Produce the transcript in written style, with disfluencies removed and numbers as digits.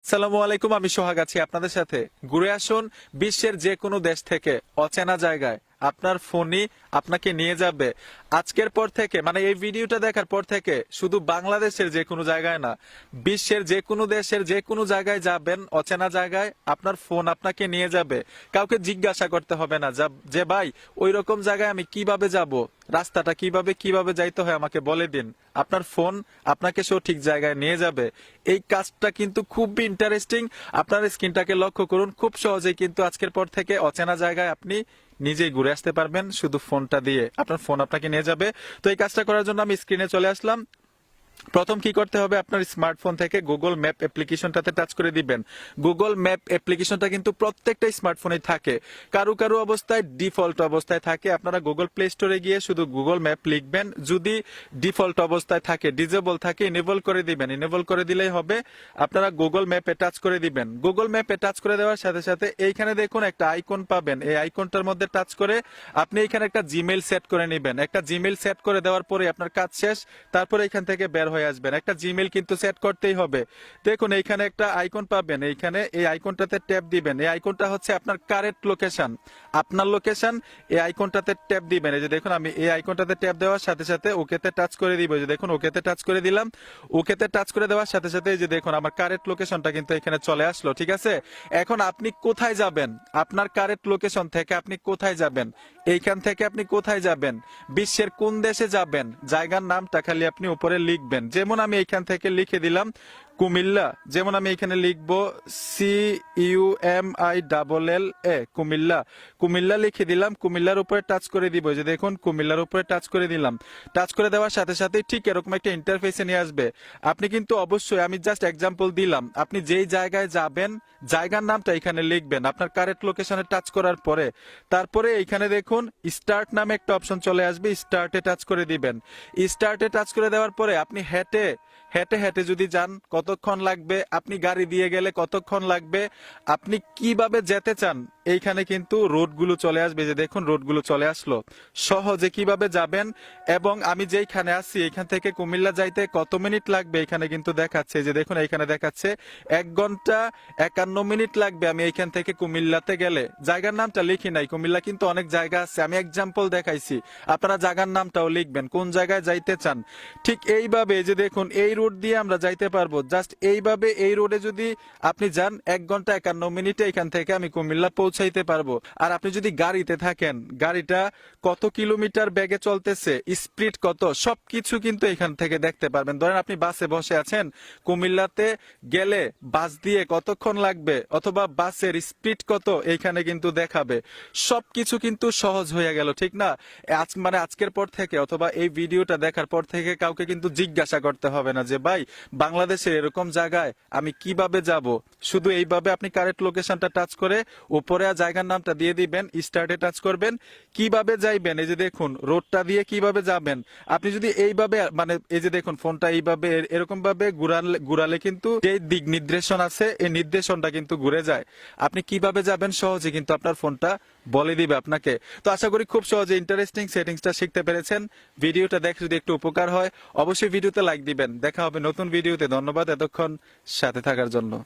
আসসালামু আলাইকুম, আমি সোহাগ আছি আপনাদের সাথে। ঘুরে আসুন বিশ্বের যে কোনো দেশ থেকে অচেনা জায়গায়। আপনার ফোনই আপনাকে নিয়ে যাবে আজকের পর থেকে, মানে এই ভিডিওটা দেখার পর থেকে শুধু বাংলাদেশের যে কোনো জায়গায় না, বিশ্বের যে কোনো দেশের যে কোনো জায়গায় যাবেন, অচেনা জায়গায় আপনার ফোন আপনাকে নিয়ে যাবে। কাউকে জিজ্ঞাসা করতে হবে না যে ভাই ওই রকম জায়গায় আমি কিভাবে যাব, রাস্তাটা কিভাবে যাইতে হয় আমাকে বলে দিন। আপনার ফোন আপনাকে সঠিক জায়গায় নিয়ে যাবে। এই কাজটা কিন্তু খুবই ইন্টারেস্টিং। আপনার স্ক্রিনটাকে লক্ষ্য করুন, খুব সহজেই কিন্তু আজকের পর থেকে অচেনা জায়গায় আপনি নিজেই ঘুরে আসতে পারবেন শুধু ফোনটা দিয়ে। আপনার ফোন আপনাকে নিয়ে যাবে। তো এই কাজটা করার জন্য আমি স্ক্রিনে চলে আসলাম। প্রথম কি করতে হবে, আপনার স্মার্টফোন থেকে গুগল ম্যাপ অ্যাপ্লিকেশনটাতে টাচ করে দিবেন। গুগল ম্যাপ অ্যাপ্লিকেশনটা কিন্তু প্রত্যেকটা স্মার্টফোনে থাকে, কারো অবস্থায় ডিফল্ট অবস্থায় থাকে। আপনারা গুগল প্লে স্টোরে গিয়ে শুধু গুগল ম্যাপ লিখবেন। যদি ডিফল্ট অবস্থায় থাকে, ডিজেবল থাকে, ইনেবল করে দিবেন। ইনেবল করে দিলেই হবে। আপনারা গুগল ম্যাপে টাচ করে দিবেন। গুগল ম্যাপে টাচ করে দেওয়ার সাথে সাথে এইখানে দেখুন একটা আইকন পাবেন। এই আইকনটার মধ্যে টাচ করে আপনি এখানে একটা জিমেইল সেট করে নেবেন। একটা জিমেইল সেট করে দেওয়ার পরে আপনার কাজ শেষ। তারপরে এখান থেকে বের হয়ে আসবেন। একটা জিমেইল কিন্তু সেট করতেই হবে। দেখুন এইখানে একটা আইকন পাবেন, এইখানে এই আইকনটাতে ট্যাপ দিবেন। এই আইকনটা হচ্ছে আপনার কারেন্ট লোকেশন, আপনার লোকেশন। এই আইকনটাতে ট্যাপ দিবেন। এই যে দেখুন আমি এই আইকনটাতে ট্যাপ দেওয়ার সাথে সাথে ওকেতে টাচ করে দিব। এই যে দেখুন ওকেতে টাচ করে দিলাম। ওকেতে টাচ করে দেওয়ার সাথে সাথে এই যে দেখুন আমার কারেন্ট লোকেশনটা কিন্তু এখানে চলে আসলো। ঠিক আছে, এখন আপনি কোথায় যাবেন, আপনার কারেন্ট লোকেশন থেকে আপনি কোথায় যাবেন, এইখান থেকে আপনি কোথায় যাবেন, বিশ্বের কোন দেশে যাবেন, জায়গার নামটা খালি আপনি উপরে লিখবেন। যেমন আমি এইখান থেকে লিখে দিলাম কুমিল্লা। যেমন আমি এখানে লিখবো CUMILLA, কুমিল্লা। কুমিল্লা লিখে দিলাম। কুমিল্লার উপরে টাচ করে দিব। যে দেখুন কুমিল্লার উপরে টাচ করে দিলাম। টাচ করে দেওয়ার সাথে সাথে ঠিক এরকম একটা ইন্টারফেসে নিয়ে আসবে। আপনি কিন্তু অবশ্যই, আমি জাস্ট এক্সাম্পল দিলাম, আপনি যেই জায়গায় যাবেন জায়গার নামটা এখানে লিখবেন আপনার কারেন্ট লোকেশনে টাচ করার পরে। তারপরে এখানে দেখুন স্টার্ট নামে একটা অপশন চলে আসবে, স্টার্টে টাচ করে দিবেন। স্টার্টে টাচ করে দেওয়ার পরে আপনি হেঁটে হেঁটে যদি যান কতক্ষণ লাগবে, আপনি গাড়ি দিয়ে গেলে কতক্ষণ লাগবে, আপনি কিভাবে যেতে চান এইখানে কিন্তু রোডগুলো চলে আসবে। যে দেখুন রোডগুলো চলে আসলো, সহজে কিভাবে যাবেন। এবং আমি যেইখানে আছি এখান থেকে কুমিল্লা যাইতে কত মিনিট লাগবে এখানে কিন্তু দেখাচ্ছে। যে দেখুন এইখানে দেখাচ্ছে 1 ঘন্টা 51 মিনিট লাগবে আমি এইখান থেকে কুমিল্লাতে গেলে। জায়গার নামটা লিখি নাই, কুমিল্লা কিন্তু অনেক জায়গা আছে, আমি এক্সাম্পল দেখাইছি। আপনারা জায়গার নামটাও লিখবেন, কোন জায়গায় যাইতে চান। ঠিক এইভাবে যে দেখুন এই রোড দিয়ে আমরা যাইতে পারবো। জাস্ট এইভাবে এই রোডে যদি আপনি যান 1 ঘন্টা 51 মিনিটে এখান থেকে আমি কুমিল্লা পৌঁছাইতে পারবো। আর আপনি যদি গাড়িতে থাকেন, গাড়িটা কত কিলোমিটার বেগে চলতেছে, স্পিড কত, সবকিছু কিন্তু এখান থেকে দেখতে পারবেন। ধরেন আপনি বাসে বসে আছেন, কুমিল্লাতে গেলে বাস দিয়ে কতক্ষণ লাগবে অথবা বাসের স্পিড কত এইখানে কিন্তু দেখাবে। সবকিছু কিন্তু সহজ হয়ে গেল, ঠিক না? মানে আজকের পর থেকে অথবা এই ভিডিওটা দেখার পর থেকে কাউকে কিন্তু জিজ্ঞাসা করতে হবে না যে ভাই বাংলাদেশের এরকম জায়গায় আমি কিভাবে যাব। শুধু এইভাবে আপনি কারেন্ট লোকেশনটা টাচ করে উপরে জায়গার নামটা দিয়ে দিবেন, স্টার্টে টাচ করবেন। কিভাবে যাইবেন, এই যে দেখুন রোডটা দিয়ে কিভাবে যাবেন। আপনি যদি এইভাবে, মানে এই যে দেখুন ফোনটা এইভাবে এরকম ভাবে ঘুরালে কিন্তু যে দিক নির্দেশন আছে এই নির্দেশনটা কিন্তু ঘুরে যায়। আপনি কিভাবে যাবেন সহজে কিন্তু আপনার ফোনটা বলে দিবে আপনাকে। তো আশা করি খুব সহজে ইন্টারেস্টিং সেটিংসটা শিখতে পেরেছেন। ভিডিওটা দেখে যদি একটু উপকার হয় অবশ্যই ভিডিওতে লাইক দিবেন। দেখা হবে নতুন ভিডিওতে। ধন্যবাদ এতক্ষণ সাথে থাকার জন্য।